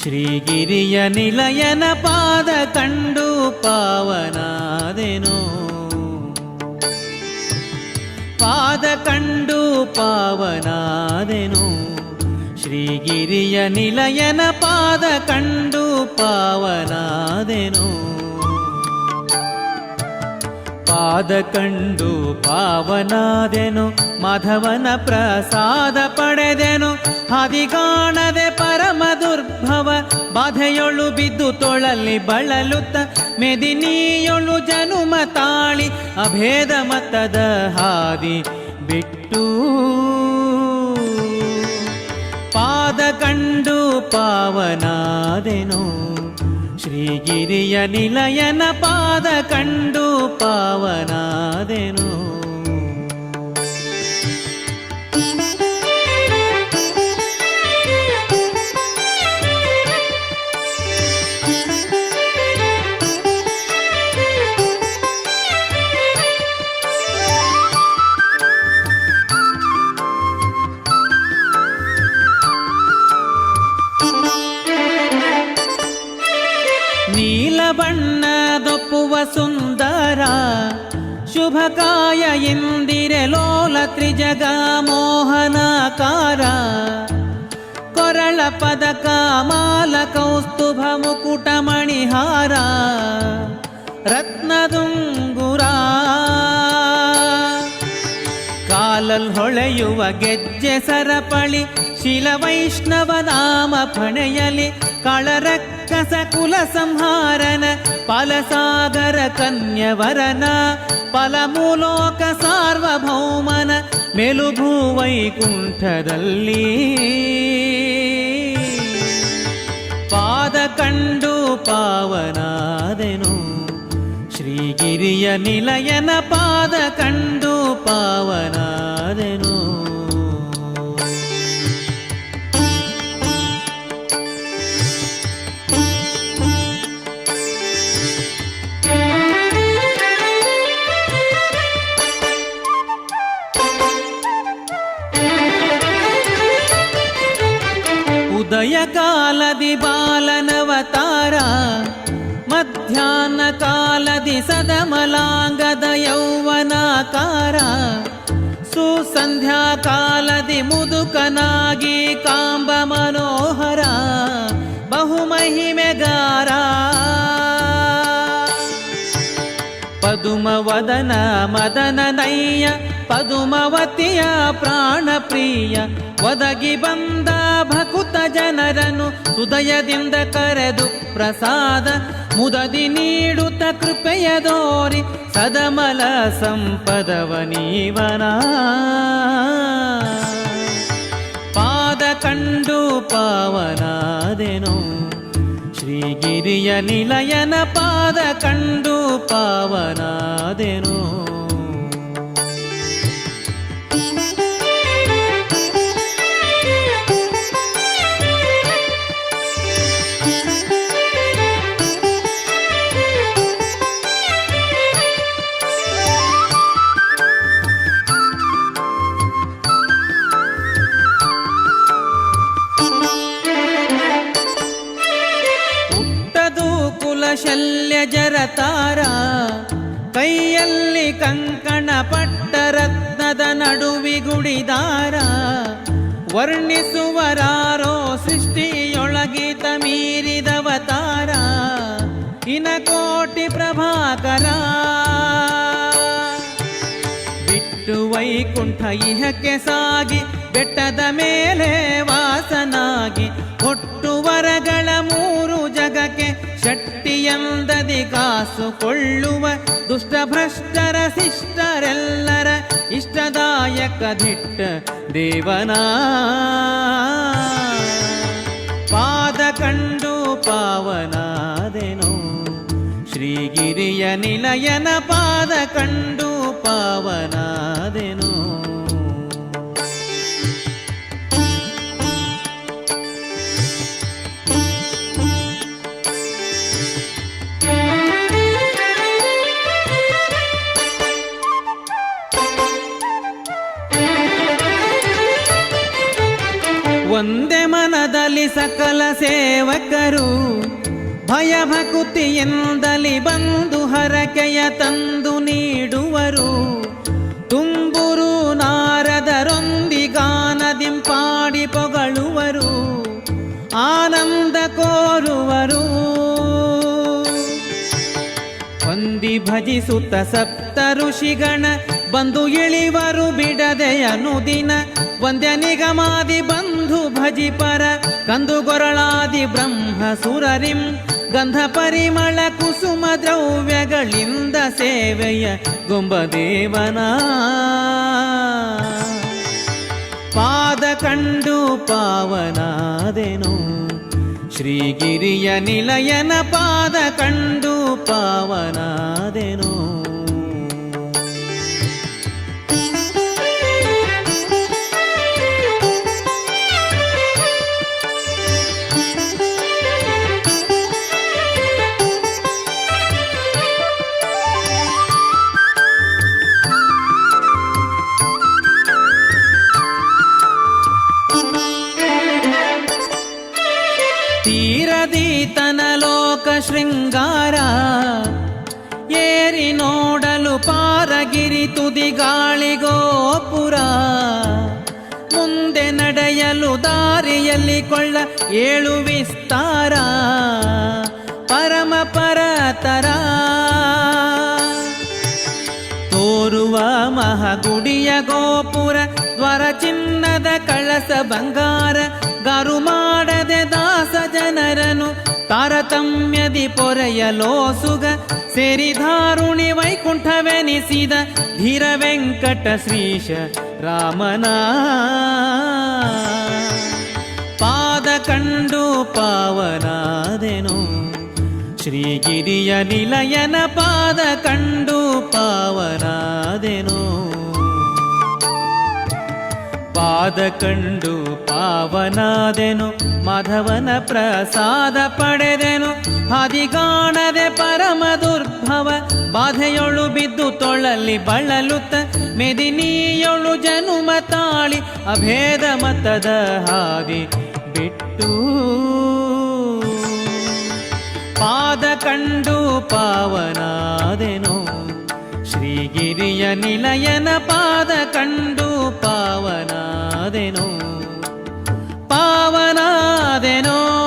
ಶ್ರೀಗಿರಿಯ ನಿಲಯನ ಪಾದ ಕಂಡು ಪಾವನಾದೆನು, ಪಾದ ಕಂಡು ಪಾವನಾದೆನು. ಶ್ರೀಗಿರಿಯ ನಿಲಯನ ಪಾದ ಕಂಡು ಪಾವನಾದೆನು, ಪಾದ ಕಂಡು ಪಾವನಾದೆನು. ಮಾಧವನ ಪ್ರಸಾದ ಪಡೆದೆನು, ಹದಿಗಾಣದೆ ಪರಮ ದುರ್ಭವ ಬಾಧೆಯೊಳು ಬಿದ್ದು ತೊಳಲಿ ಬಳಲುತ್ತ ಮೆದಿನಿಯೊಳು ಜನುಮ ತಾಳಿ ಅಭೇದ ಮತದ ಹಾದಿ ಬಿಟ್ಟು. ಪಾದ ಕಂಡು ಪಾವನಾದೆನು, ಶ್ರೀಗಿರಿಯ ನಿಲಯನ ಪಾದ ಕಂಡು ಪಾವನಾದೆನು. ಬಣ್ಣದೊಪ್ಪುವ ಸುಂದರ ಶುಭಕಾಯ ಇಂದಿರೆ ಲೋಲ ತ್ರಿಜಗ ಮೋಹನಾಕಾರ. ಕೊರಳ ಪದಕ ಮಾಲ ಕೌಸ್ತುಭ ಮುಕುಟ ಮಣಿಹಾರ ರತ್ನದುಂಗುರ. ಕಾಲಲ್ ಹೊಳೆಯುವ ಗೆಜ್ಜೆ ಸರಪಳಿ ಶಿಲ ವೈಷ್ಣವ ನಾಮ ಫಣೆಯಲಿ. ಕಳರಕ್ಕಸ ಕುಲ ಸಂಹಾರನ ಫಲಸಾಗರ ಕನ್ಯವರನ ಫಲಮೂಲೋಕ ಸಾರ್ವಭೌಮನ ಮೆಲುಭೂ ವೈಕುಂಠದಲ್ಲಿ. ಪಾದ ಕಂಡು ಪಾವನಾದೆನು, ಶ್ರೀಗಿರಿಯ ನಿಲಯನ ಪಾದ ಕಂಡು ಪಾವನಾದೆನು. ಉದಯ ಕಾಲದಿ ಬಾಲನವತಾರ, ಮಧ್ಯಾಹ್ನ ಕಾಲದಿ ಸದಮಲಾಂಗದ ಯೌವನಾಕಾರ. ಸುಸಂಧ್ಯಾ ಕಾಲದಿ ಮುದುಕನಾಗಿ ಕಾಂಬ ಮನೋಹರ ಬಹುಮಹಿಮೆಗಾರ. ಪದುಮವದನ ಮದನ ನಯ್ಯ ಪದುಮವತಿಯ ಪ್ರಾಣ ಪ್ರಿಯ. ಒದಗಿ ಬಂದ ಭಕುತ ಜನರನ್ನು ಹೃದಯದಿಂದ ಕರೆದು ಪ್ರಸಾದ ಮುದದಿ ನೀಡುತ್ತ ಕೃಪೆಯ ದೋರಿ ಸದಮಲ ಸಂಪದವ ನೀವನ. ಪಾದ ಕಂಡು ಪಾವನಾದೆನು, ಶ್ರೀಗಿರಿಯ ನಿಲಯನ ಪಾದ ಕಂಡು ಪಾವನಾದೆನು. ಶಲ್ಯ ಜರತಾರ ಕೈಯಲ್ಲಿ ಕಂಕಣ ಪಟ್ಟ ರತ್ನದ ನಡುವಿಗುಡಿದಾರ. ವರ್ಣಿಸುವರಾರೋ ಸೃಷ್ಟಿಯೊಳಗಿತ ಮೀರಿದವತಾರ ಇನಕೋಟಿ ಪ್ರಭಾಕರ. ಬಿಟ್ಟು ವೈಕುಂಠ ಇಹಕ್ಕೆ ಸಾಗಿ ಬೆಟ್ಟದ ಮೇಲೆ ವಾಸನಾಗಿ. ಒಟ್ಟು ವರಗಳ ಮೂರು ಜಗಕ್ಕೆ ಶಕ್ತಿಯಂದದಿ ಕಾಸುಕೊಳ್ಳುವ ದುಷ್ಟಭ್ರಷ್ಟರ ಶಿಷ್ಟರೆಲ್ಲರ ಇಷ್ಟದಾಯಕ ದಿಟ್ಟ ದೇವನ. ಪಾದ ಕಂಡು ಪಾವನಾದೆನು, ಶ್ರೀಗಿರಿಯ ನಿಲಯನ ಪಾದ ಕಂಡು ಪಾವನಾದೆನು. ಒಂದೇ ಮನದಲ್ಲಿ ಸಕಲ ವಿಠಲ ಸೇವಕರು ಭಯಭಕುತಿಯಿಂದಲಿ ಬಂದು ಹರಕೆಯ ತಂದು ನೀಡುವರು. ತುಂಬುರು ನಾರದರೊಂದಿಗಾನದಿಂಪಾಡಿ ಪೊಗಳುವರು, ಆನಂದ ಕೋರುವರು. ವಂದಿ ಭಜಿಸುತ್ತ ಸಪ್ತ ಋಷಿಗಣ ಬಂದು ಇಳಿವರು ಬಿಡದೆ ಅನುದಿನ. ವಂದ್ಯ ನಿಗಮಾದಿ ಬಂಧು ಭಜಿಪರ ಕಂದುಗೊರಳಾದಿ ಬ್ರಹ್ಮ ಸುರರಿಂ. ಗಂಧ ಪರಿಮಳ ಕುಸುಮ ದ್ರವ್ಯಗಳಿಂದ ಸೇವೆಯ ಗೊಂಬದೇವನ ಪಾದ ಕಂಡು ಪಾವನಾದೆನು. ಶ್ರೀಗಿರಿಯ ನಿಲಯನ ಪಾದ ಕಂಡು ಪಾವನಾದೆನು. ತೀರದೀತನ ಲೋಕ ಶೃಂಗಾರ ಏರಿ ನೋಡಲು ಪಾರಗಿರಿ ತುದಿಗಾಳಿಗೋಪುರ. ಮುಂದೆ ನಡೆಯಲು ದಾರಿಯಲ್ಲಿ ಕೊಳ್ಳ ಏಳು ವಿಸ್ತಾರ ಪರಮ ಪರತರ. ತೋರುವ ಮಹಗುಡಿಯ ಗೋಪುರ ದ್ವಾರ ಚಿನ್ನದ ಕಳಸ ಬಂಗಾರ. ಗಾರು ಮಾಡದೆ ದಾಸ ಜನರನು ತಾರತಮ್ಯದಿ ಪೊರೆಯಲೋಸುಗ. ಸೇರಿಧಾರುಣಿ ವೈಕುಂಠವೆನಿಸಿದ ಧೀರ ವೆಂಕಟ ಶ್ರೀಶ ರಾಮನ ಪಾದ ಕಂಡು ಪಾವನಾದೆನು. ಶ್ರೀಗಿರಿಯ ನಿಲಯನ ಪಾದ ಕಂಡು ಪಾವನಾದೆನು. ಪಾದ ಕಂಡು ಪಾವನಾದೆನು, ಮಾಧವನ ಪ್ರಸಾದ ಪಡೆದೆನು. ಹಾದಿಗಾಣದೆ ಪರಮ ದುರ್ಭವ ಬಾಧೆಯೊಳು ಬಿದ್ದು ತೊಳಲಿ ಬಳಲುತ್ತ. ಮೆದಿನಿಯೊಳು ಜನುಮ ತಾಳಿ ಅಭೇದ ಮತದ ಹಾದಿ ಬಿಟ್ಟು. ಪಾದ ಕಂಡು ಪಾವನಾದೆನು. ಶ್ರೀಗಿರಿಯ ನಿಲಯನ ಪಾದ ಕಂಡು ಪಾವನಾದೆನು. ಪಾವನಾದೆನೋ.